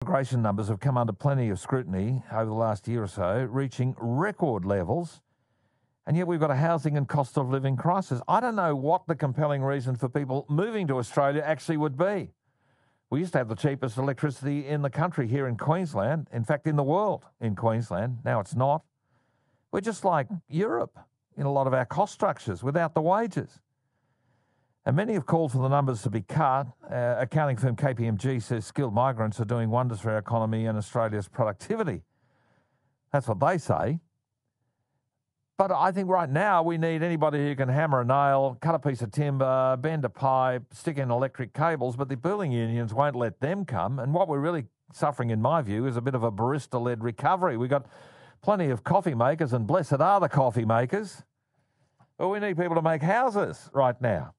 Immigration numbers have come under plenty of scrutiny over the last year or so, reaching record levels, and yet we've got a housing and cost of living crisis. I don't know what the compelling reason for people moving to Australia actually would be. We used to have the cheapest electricity in the country here in Queensland, in fact in the world in Queensland. Now it's not. We're just like Europe in a lot of our cost structures without the wages. And many have called for the numbers to be cut. Accounting firm KPMG says skilled migrants are doing wonders for our economy and Australia's productivity. That's what they say. But I think right now we need anybody who can hammer a nail, cut a piece of timber, bend a pipe, stick in electric cables, but the building unions won't let them come. And what we're really suffering, in my view, is a bit of a barista-led recovery. We've got plenty of coffee makers, and blessed are the coffee makers. But we need people to make houses right now.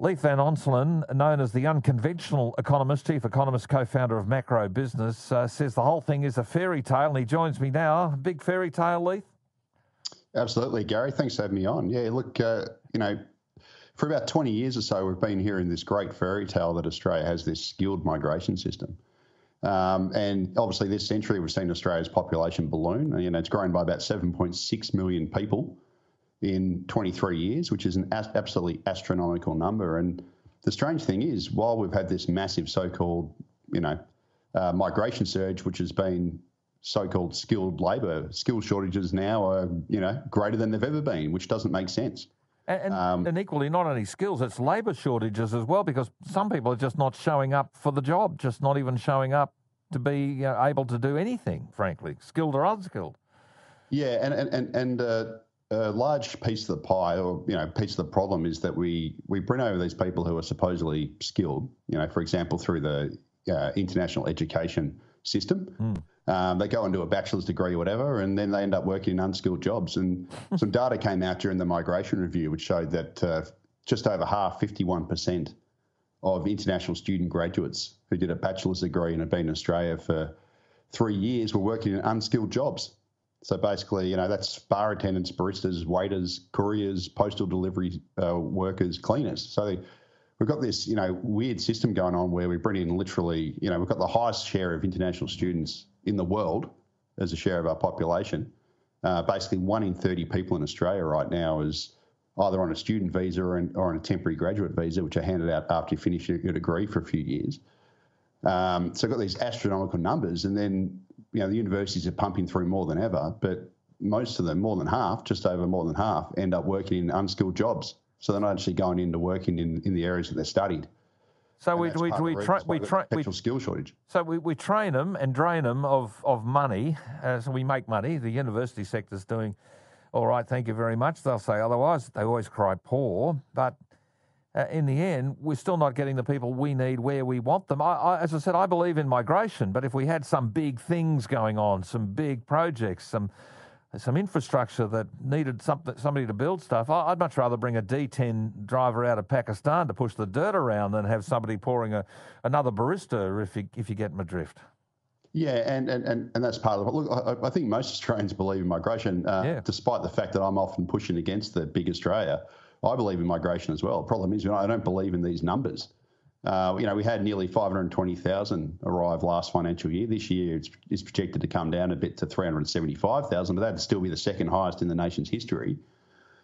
Leith Van Onselen, known as the unconventional economist, chief economist, co-founder of Macro Business, says the whole thing is a fairy tale, and he joins me now. Big fairy tale, Leith? Absolutely, Gary. Thanks for having me on. Yeah, look, for about 20 years or so, we've been hearing this great fairy tale that Australia has this skilled migration system. And obviously this century we've seen Australia's population balloon. It's grown by about 7.6 million people in 23 years, which is an absolutely astronomical number. And the strange thing is, while we've had this massive so-called, migration surge, which has been so-called skilled labour, skill shortages now are, greater than they've ever been, which doesn't make sense. And equally, not only skills, it's labour shortages as well, because some people are just not showing up for the job, just not even showing up to be able to do anything, frankly, skilled or unskilled. Yeah, and a large piece of the pie, or piece of the problem, is that we bring over these people who are supposedly skilled. For example, through the international education system. They go and do a bachelor's degree or whatever, and then they end up working in unskilled jobs. And some data came out during the migration review which showed that just over half, 51%, of international student graduates who did a bachelor's degree and had been in Australia for 3 years were working in unskilled jobs. So basically, that's bar attendants, baristas, waiters, couriers, postal delivery workers, cleaners. So we've got this, weird system going on where we bring in literally, we've got the highest share of international students in the world as a share of our population. Basically 1 in 30 people in Australia right now is either on a student visa or on a temporary graduate visa, which are handed out after you finish your degree for a few years. So we've got these astronomical numbers, and then, the universities are pumping through more than ever, but most of them, more than half, just over more than half, end up working in unskilled jobs. So they're not actually going into working in the areas that they studied. So we skill shortage. So we train them and drain them of money. So we make money. The university sector's doing all right, thank you very much. They'll say otherwise. They always cry poor. But in the end, we're still not getting the people we need where we want them. As I said, I believe in migration, but if we had some big things going on, some big projects, some infrastructure that needed somebody to build stuff, I'd much rather bring a D10 driver out of Pakistan to push the dirt around than have somebody pouring another barista, if you get my drift. Yeah, and that's part of it. Look, I think most Australians believe in migration, despite the fact that I'm often pushing against the big Australia. I believe in migration as well. The problem is, I don't believe in these numbers. We had nearly 520,000 arrive last financial year. This year it's projected to come down a bit to 375,000, but that'd still be the second highest in the nation's history.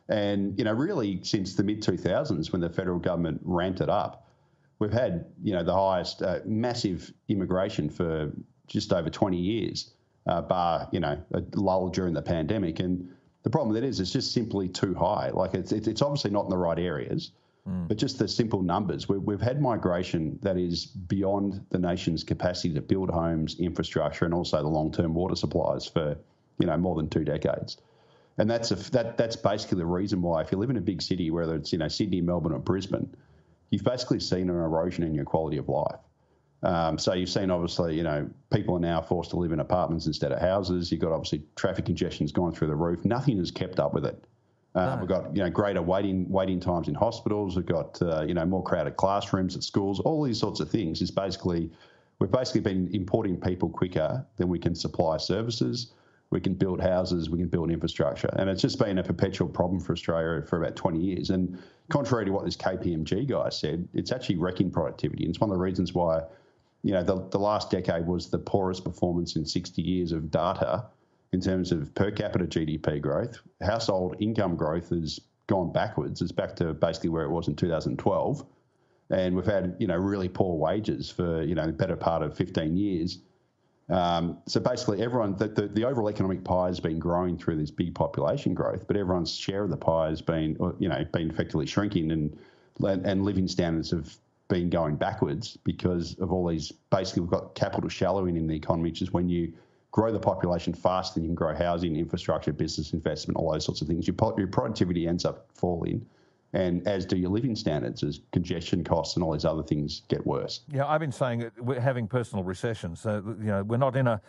And, really since the mid-2000s when the federal government ramped it up, we've had, the highest massive immigration for just over 20 years, bar, a lull during the pandemic. And the problem with it is it's just simply too high. Like it's obviously not in the right areas. But just the simple numbers, we've had migration that is beyond the nation's capacity to build homes, infrastructure, and also the long-term water supplies for, more than 2 decades. And that's basically the reason why, if you live in a big city, whether it's, Sydney, Melbourne, or Brisbane, you've basically seen an erosion in your quality of life. So you've seen, obviously, people are now forced to live in apartments instead of houses. You've got, obviously, traffic congestion's gone through the roof. Nothing has kept up with it. No. We've got, greater waiting times in hospitals. We've got, more crowded classrooms at schools. All these sorts of things is we've basically been importing people quicker than we can supply services. We can build houses. We can build infrastructure. And it's just been a perpetual problem for Australia for about 20 years. And contrary to what this KPMG guy said, it's actually wrecking productivity. And it's one of the reasons why the last decade was the poorest performance in 60 years of data in terms of per capita GDP growth. Household income growth has gone backwards. It's back to basically where it was in 2012. And we've had, really poor wages for, the better part of 15 years. So basically everyone, the overall economic pie has been growing through this big population growth, but everyone's share of the pie has been, been effectively shrinking, and living standards have been going backwards because of all these, basically we've got capital shallowing in the economy, which is when you grow the population faster than you can grow housing, infrastructure, business investment, all those sorts of things. Your productivity ends up falling, and as do your living standards as congestion costs and all these other things get worse. Yeah, I've been saying that we're having personal recession. So, we're not in a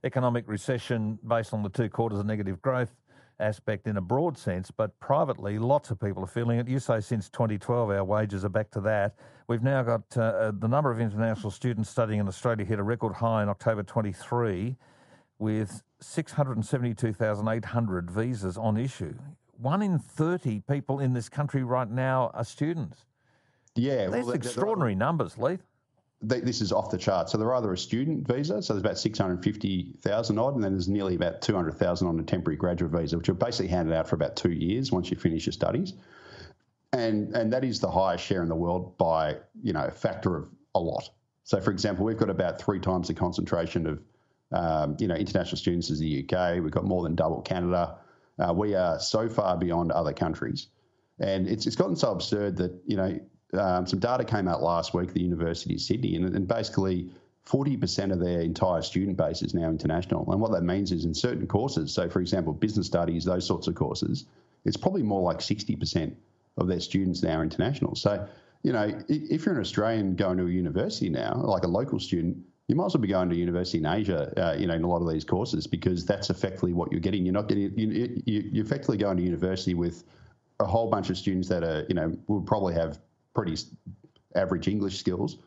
economic recession based on the 2 quarters of negative growth aspect in a broad sense, but privately, lots of people are feeling it. You say since 2012, our wages are back to that. We've now got the number of international students studying in Australia hit a record high in October 23, with 672,800 visas on issue. 1 in 30 people in this country right now are students. Yeah. That's extraordinary numbers, Leith. This is off the chart. So they're either a student visa, so there's about 650,000 odd, and then there's nearly about 200,000 on a temporary graduate visa, which are basically handed out for about 2 years once you finish your studies. And that is the highest share in the world by, a factor of a lot. So, for example, we've got about 3 times the concentration of international students as the UK. We've got more than double Canada. We are so far beyond other countries. And it's gotten so absurd that, some data came out last week at the University of Sydney, and basically 40% of their entire student base is now international. And what that means is in certain courses, so for example, business studies, those sorts of courses, it's probably more like 60% of their students now are international. So, if you're an Australian going to a university now, like a local student, you might as well be going to university in Asia, in a lot of these courses, because that's effectively what you're getting. You're not getting, you're effectively going to university with a whole bunch of students that are, would probably have pretty average English skills.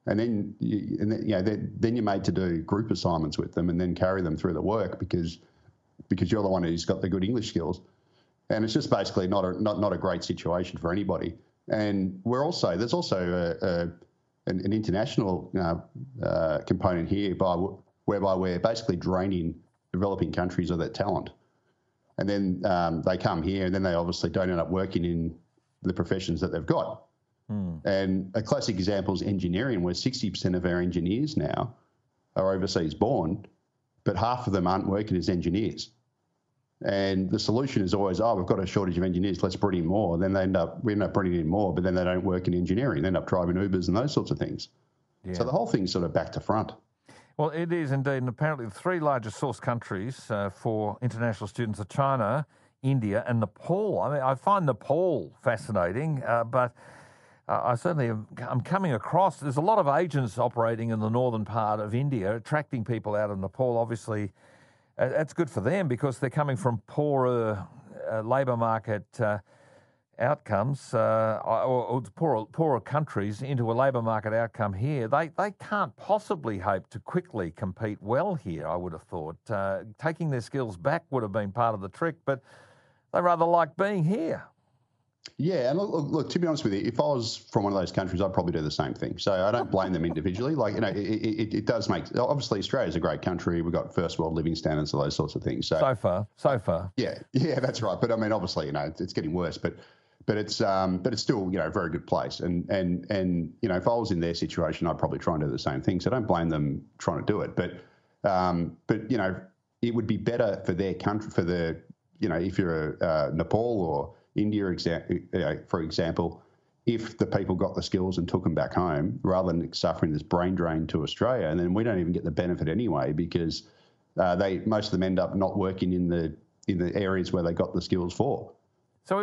And then you're made to do group assignments with them and then carry them through the work because you're the one who's got the good English skills. And it's just basically not a great situation for anybody. And there's also an international component here whereby we're basically draining developing countries of their talent. And then they come here and then they obviously don't end up working in the professions that they've got. And a classic example is engineering, where 60% of our engineers now are overseas born, but half of them aren't working as engineers. And the solution is always, we've got a shortage of engineers, let's bring in more. Then we end up bringing in more, but then they don't work in engineering. They end up driving Ubers and those sorts of things. Yeah. So the whole thing's sort of back to front. Well, it is indeed. And apparently the 3 largest source countries for international students are China, India and Nepal. I mean, I find Nepal fascinating, but I certainly I'm coming across, there's a lot of agents operating in the northern part of India, attracting people out of Nepal. Obviously, that's good for them because they're coming from poorer labour market outcomes or poorer countries into a labour market outcome here. They can't possibly hope to quickly compete well here, I would have thought. Taking their skills back would have been part of the trick, but they rather like being here. Yeah, and look, to be honest with you, if I was from one of those countries, I'd probably do the same thing. So I don't blame them individually. It does make, obviously Australia's a great country. We've got first world living standards and those sorts of things. So far. Yeah, that's right. But I mean, obviously, it's getting worse, but it's still, a very good place. And if I was in their situation, I'd probably try and do the same thing. So I don't blame them trying to do it. But it would be better for their country, if you're Nepal or India, for example, if the people got the skills and took them back home rather than suffering this brain drain to Australia, and then we don't even get the benefit anyway because most of them end up not working in the areas where they got the skills for. So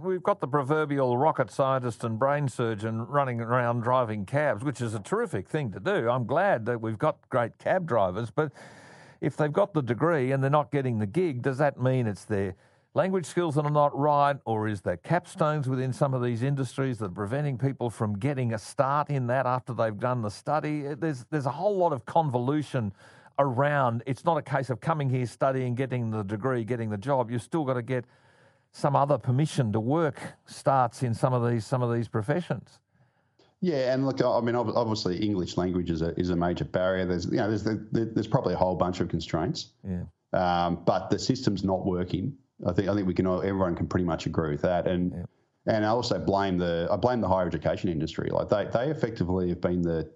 we've got the proverbial rocket scientist and brain surgeon running around driving cabs, which is a terrific thing to do. I'm glad that we've got great cab drivers, but if they've got the degree and they're not getting the gig, does that mean it's their language skills that are not right, or is there capstones within some of these industries that are preventing people from getting a start in that after they've done the study? There's a whole lot of convolution around. It's not a case of coming here, studying, getting the degree, getting the job. You've still got to get some other permission to work starts in some of these professions. Yeah, and look, I mean, obviously, English language is a major barrier. There's probably a whole bunch of constraints. Yeah. But the system's not working. I think everyone can pretty much agree with that. And I also blame the higher education industry. Like they effectively have been the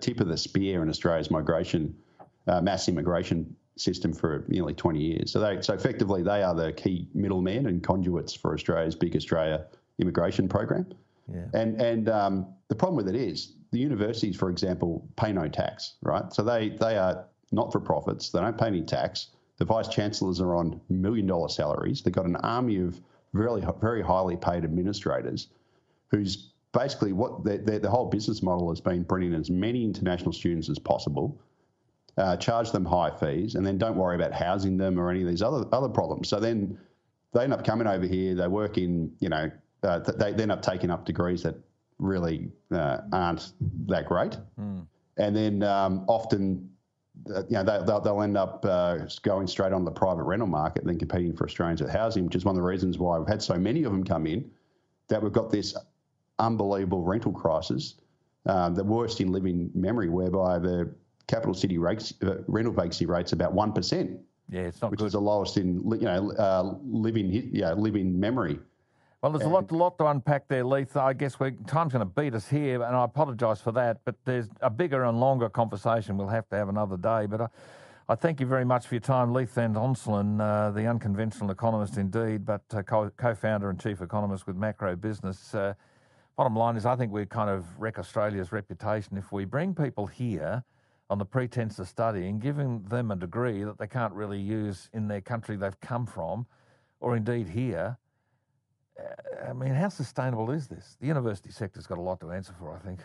tip of the spear in Australia's mass immigration system for nearly 20 years. So effectively they are the key middlemen and conduits for Australia's big Australia immigration program. Yeah. And the problem with it is the universities, for example, pay no tax, right? So they are not-for-profits. They don't pay any tax. The vice-chancellors are on $1 million salaries. They've got an army of very, very highly paid administrators who's basically the whole business model has been bring in as many international students as possible, charge them high fees, and then don't worry about housing them or any of these other problems. So then they end up coming over here. They work in, they end up taking up degrees that really aren't that great, and then often, they'll end up going straight on the private rental market and then competing for Australians with housing, which is one of the reasons why we've had so many of them come in, that we've got this unbelievable rental crisis, the worst in living memory, whereby the capital city rental vacancy rate's about 1%. Yeah, it's not which good. is the lowest in living memory. Well, there's a lot to unpack there, Leith. I guess time's going to beat us here, and I apologise for that, but there's a bigger and longer conversation we'll have to have another day. But I thank you very much for your time, Leith Van Onselen, the unconventional economist indeed, but co-founder and chief economist with Macro Business. Bottom line is I think we kind of wreck Australia's reputation if we bring people here on the pretense of studying, giving them a degree that they can't really use in their country they've come from, or indeed here. I mean, how sustainable is this? The university sector's got a lot to answer for, I think.